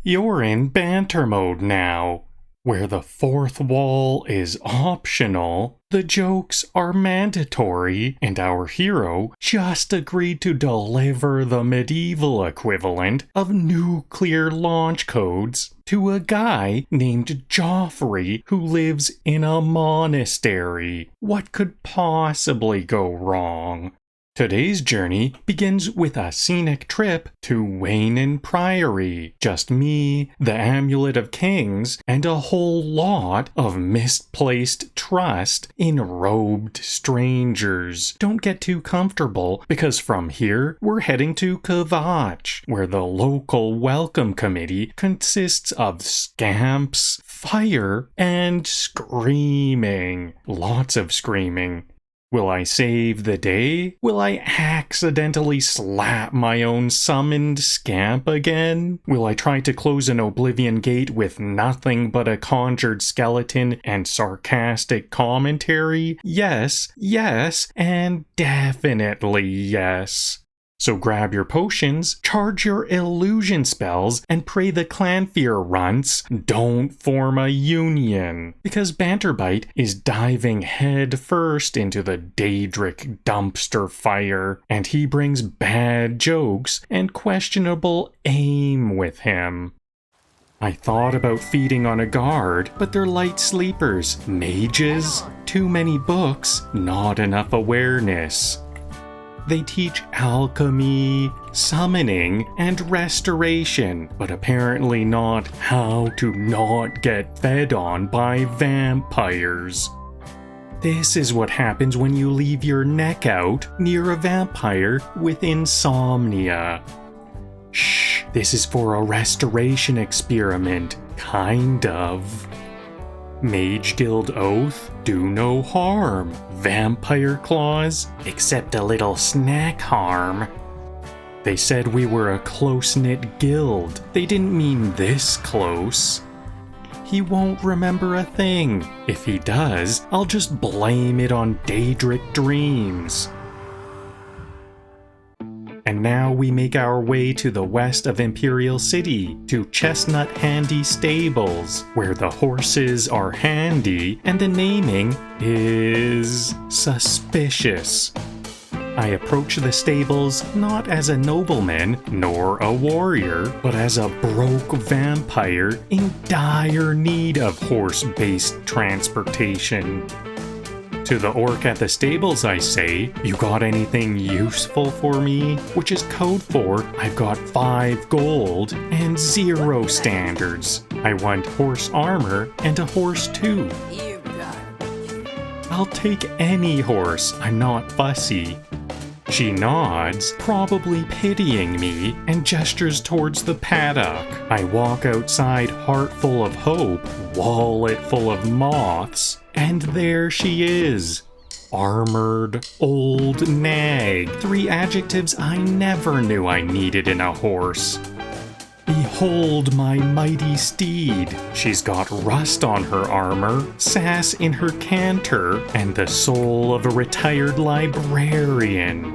You're in banter mode now, where the fourth wall is optional, the jokes are mandatory, and our hero just agreed to deliver the medieval equivalent of nuclear launch codes to a guy named Jauffre who lives in a monastery. What could possibly go wrong? Today's journey begins with a scenic trip to Weynon Priory. Just me, the Amulet of Kings, and a whole lot of misplaced trust in robed strangers. Don't get too comfortable, because from here we're heading to Kvatch, where the local welcome committee consists of scamps, fire, and screaming. Lots of screaming. Will I save the day? Will I accidentally slap my own summoned scamp again? Will I try to close an Oblivion gate with nothing but a conjured skeleton and sarcastic commentary? Yes, and definitely yes. So grab your potions, charge your illusion spells, and pray the Clannfear Runts don't form a union. Because Banterbite is diving headfirst into the Daedric dumpster fire, and he brings bad jokes and questionable aim with him. I thought about feeding on a guard, but they're light sleepers. Mages? Too many books, not enough awareness. They teach alchemy, summoning, and restoration, but apparently not how to not get fed on by vampires. This is what happens when you leave your neck out near a vampire with insomnia. Shh, this is for a restoration experiment, kind of. Mage Guild Oath, do no harm. Vampire Clause, except a little snack harm. They said we were a close-knit guild. They didn't mean this close. He won't remember a thing. If he does, I'll just blame it on Daedric dreams. And now we make our way to the west of Imperial City, to Chestnut Handy Stables, where the horses are handy and the naming is suspicious. I approach the stables not as a nobleman nor a warrior, but as a broke vampire in dire need of horse-based transportation. To the orc at the stables I say, you got anything useful for me? Which is code for, I've got 5 gold and 0 standards. I want horse armor and a horse too. I'll take any horse, I'm not fussy. She nods, probably pitying me, and gestures towards the paddock. I walk outside, heart full of hope, wallet full of moths, and there she is. Armored, old nag. 3 adjectives I never knew I needed in a horse. Behold my mighty steed. She's got rust on her armor, sass in her canter, and the soul of a retired librarian.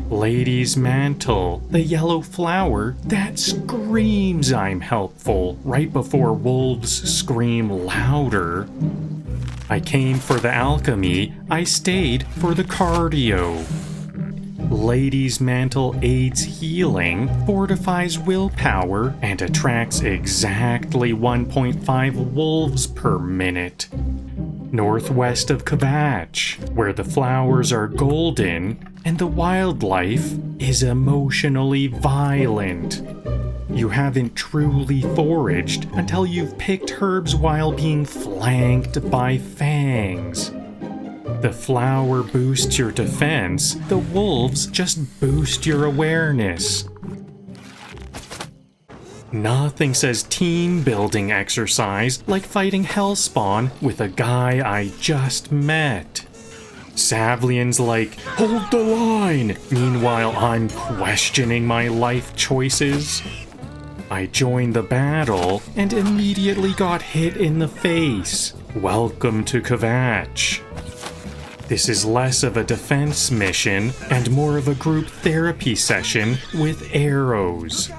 Lady's mantle, the yellow flower that screams I'm helpful right before wolves scream louder. I came for the alchemy, I stayed for the cardio. Lady's mantle aids healing, fortifies willpower, and attracts exactly 1.5 wolves per minute. Northwest of Kvatch, where the flowers are golden and the wildlife is emotionally violent. You haven't truly foraged until you've picked herbs while being flanked by fangs. The flower boosts your defense, the wolves just boost your awareness. Nothing says team building exercise like fighting Hellspawn with a guy I just met. Savlian's like, hold the line! Meanwhile, I'm questioning my life choices. I joined the battle and immediately got hit in the face. Welcome to Kvatch. This is less of a defense mission and more of a group therapy session with arrows.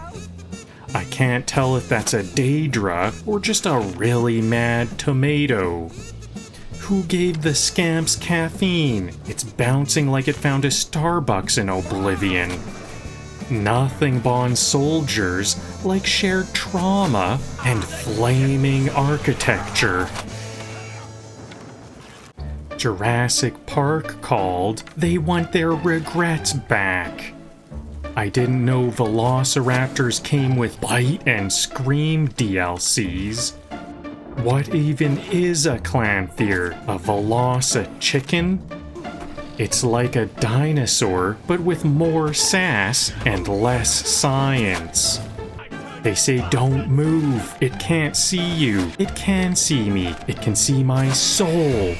I can't tell if that's a Daedra or just a really mad tomato. Who gave the Scamps caffeine? It's bouncing like it found a Starbucks in Oblivion. Nothing bonds soldiers like shared trauma and flaming architecture. Jurassic Park called. They want their regrets back. I didn't know Velociraptors came with Bite and Scream DLCs. What even is a Clannfear? A Veloci-chicken? It's like a dinosaur, but with more sass and less science. They say don't move, it can't see you, it can see me, it can see my soul.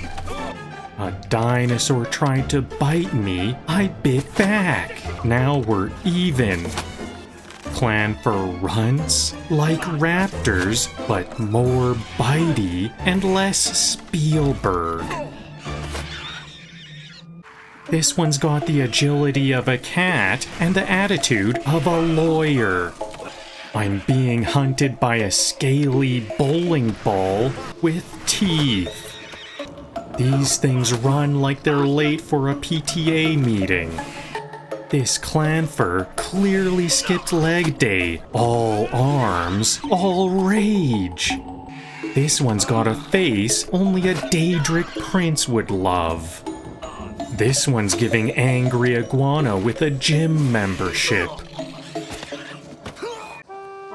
A dinosaur tried to bite me, I bit back. Now we're even. Clannfear Runts, like raptors, but more bitey and less Spielberg. This one's got the agility of a cat and the attitude of a lawyer. I'm being hunted by a scaly bowling ball with teeth. These things run like they're late for a PTA meeting. This Clannfear clearly skipped leg day. All arms, all rage. This one's got a face only a Daedric prince would love. This one's giving angry iguana with a gym membership.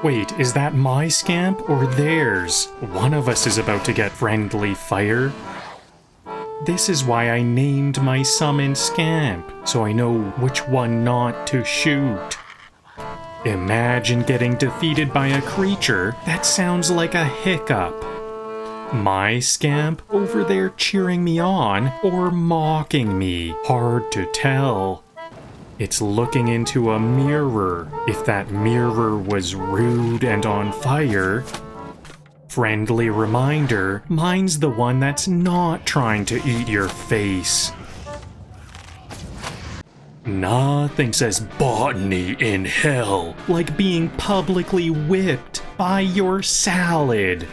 Wait, is that my Scamp or theirs? One of us is about to get friendly fire. This is why I named my summon Scamp, so I know which one not to shoot. Imagine getting defeated by a creature that sounds like a hiccup. My Scamp over there cheering me on or mocking me, hard to tell. It's looking into a mirror. If that mirror was rude and on fire, friendly reminder, mine's the one that's not trying to eat your face. Nothing says botany in hell like being publicly whipped by your salad.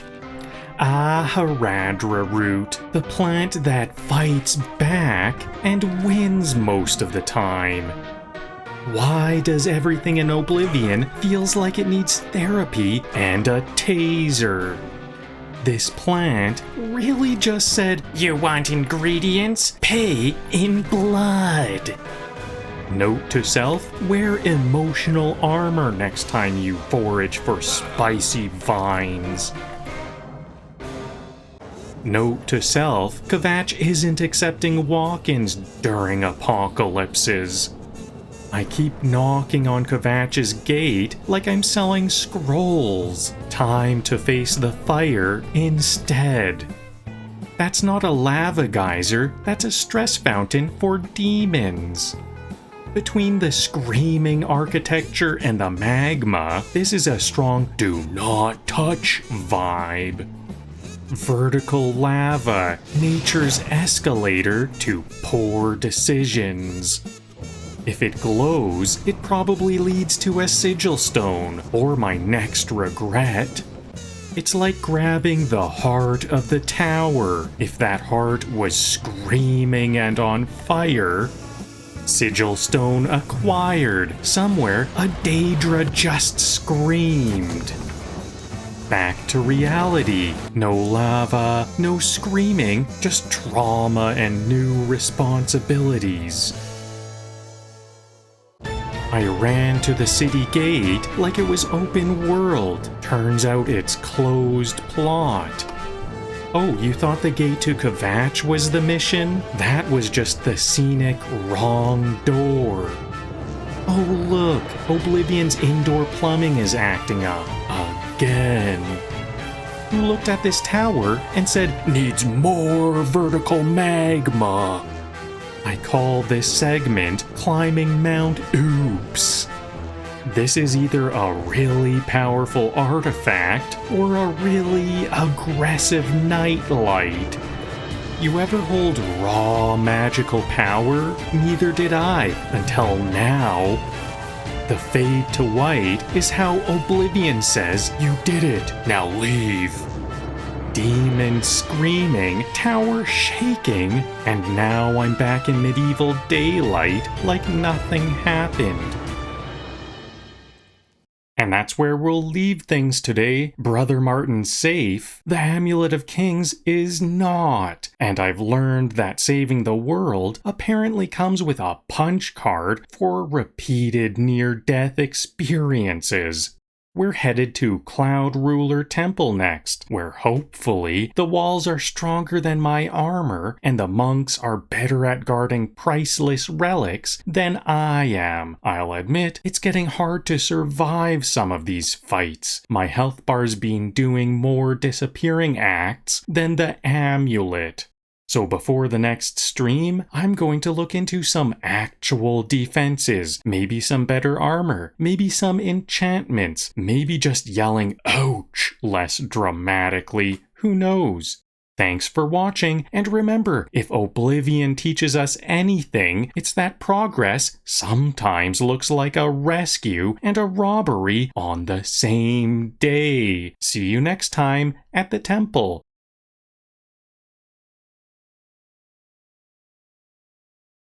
Ah, Haradra root, the plant that fights back and wins most of the time. Why does everything in Oblivion feels like it needs therapy and a taser? This plant really just said, "You want ingredients? Pay in blood." Note to self, wear emotional armor next time you forage for spicy vines. Note to self, Kvatch isn't accepting walk-ins during apocalypses. I keep knocking on Kvatch's gate like I'm selling scrolls. Time to face the fire instead. That's not a lava geyser, that's a stress fountain for demons. Between the screaming architecture and the magma, this is a strong do not touch vibe. Vertical lava, nature's escalator to poor decisions. If it glows, it probably leads to a sigil stone, or my next regret. It's like grabbing the heart of the tower. If that heart was screaming and on fire, sigil stone acquired. Somewhere, a Daedra just screamed. Back to reality. No lava, no screaming, just trauma and new responsibilities. I ran to the city gate like it was open world. Turns out it's closed plot. Oh, you thought the gate to Kvatch was the mission? That was just the scenic wrong door. Oh look, Oblivion's indoor plumbing is acting up. Again. Who looked at this tower and said, "Needs more vertical magma." I call this segment Climbing Mount Oops. This is either a really powerful artifact or a really aggressive nightlight. You ever hold raw magical power? Neither did I, until now. The fade to white is how Oblivion says, "You did it, now leave." Demon screaming, tower shaking, and now I'm back in medieval daylight like nothing happened. And that's where we'll leave things today. Brother Martin's safe. The Amulet of Kings is not. And I've learned that saving the world apparently comes with a punch card for repeated near-death experiences. We're headed to Cloud Ruler Temple next, where hopefully the walls are stronger than my armor and the monks are better at guarding priceless relics than I am. I'll admit, it's getting hard to survive some of these fights. My health bar's been doing more disappearing acts than the amulet. So before the next stream, I'm going to look into some actual defenses, maybe some better armor, maybe some enchantments, maybe just yelling "ouch" less dramatically, who knows? Thanks for watching, and remember, if Oblivion teaches us anything, it's that progress sometimes looks like a rescue and a robbery on the same day. See you next time at the temple.